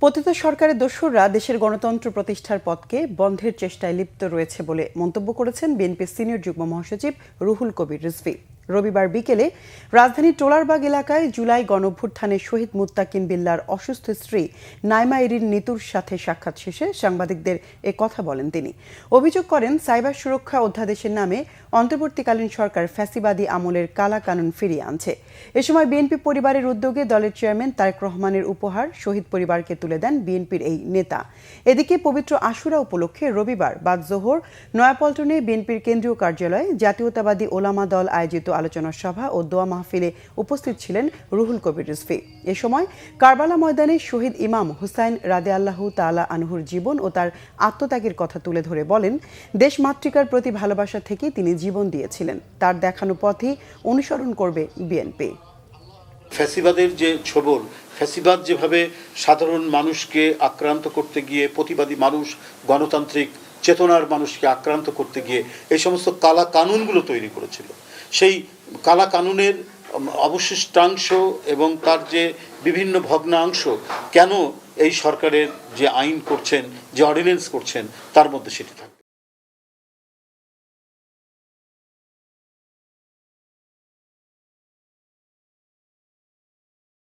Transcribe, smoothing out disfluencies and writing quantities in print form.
পতিত সরকারের দোসররা দেশের গণতন্ত্র প্রতিষ্ঠার পথকে বন্ধের চেষ্টায় লিপ্ত রয়েছে বলে মন্তব্য করেছেন বিএনপির সিনিয়র যুগ্ম মহাসচিব রুহুল কবির রিজভী। রবিবার বিকেলে রাজধানীর টোলারবাগ এলাকায় জুলাই গণঅভ্যুত্থানে শহীদ মুত্তাকিন বিল্লার অসুস্থ স্ত্রী নাইমা ইরিন নিতুর সাথে সাক্ষাৎ শেষে সাংবাদিকদের এ কথা বলেন তিনি। অভিযোগ করেন, সাইবার সুরক্ষা অধ্যাদেশের নামে অন্তর্বর্তীকালীন সরকার ফ্যাসিবাদী আমলের কালা কানুন ফিরিয়ে আনছে। এ সময় বিএনপি পরিবারের উদ্যোগে দলের চেয়ারম্যান তারেক রহমানের উপহার শহীদ পরিবারকে তুলে দেন বিএনপির এই নেতা। এদিকে পবিত্র আশুরা উপলক্ষে রবিবার বাদ জোহর নয়াপল্টনে বিএনপির কেন্দ্রীয় কার্যালয়ে জাতীয়তাবাদী ওলামা দল আয়োজিত আলোচনা সভা ও দোয়া মাহফিলে উপস্থিত ছিলেন রুহুল কবির রিজভী। এ সময় কারবালা ময়দানে শহীদ ইমাম হুসাইন রাদিয়াল্লাহু তাআলা আনহুর জীবন ও তার আত্মত্যাগের কথা তুলে ধরে বলেন, দেশ মাতৃকার প্রতি ভালোবাসা থেকে তিনি জীবন দিয়েছিলেন। তার দেখানো পথই অনুসরণ করবে বিএনপি। ফ্যাসিবাদের যে ছোবল, ফ্যাসিবাদ যেভাবে সাধারণ মানুষকে আক্রান্ত করতে গিয়ে, প্রতিবাদী মানুষ, গণতান্ত্রিক চেতনার মানুষকে আক্রান্ত করতে গিয়ে এই সমস্ত কালা কানুনগুলো তৈরি করেছিল, সেই কালা কানুনের অবশিষ্টাংশ এবং তার যে বিভিন্ন ভগ্নাংশ কেন এই সরকারের যে আইন করছেন, যে অর্ডিন্যান্স করছেন, তার মধ্যে সেটি থাকে।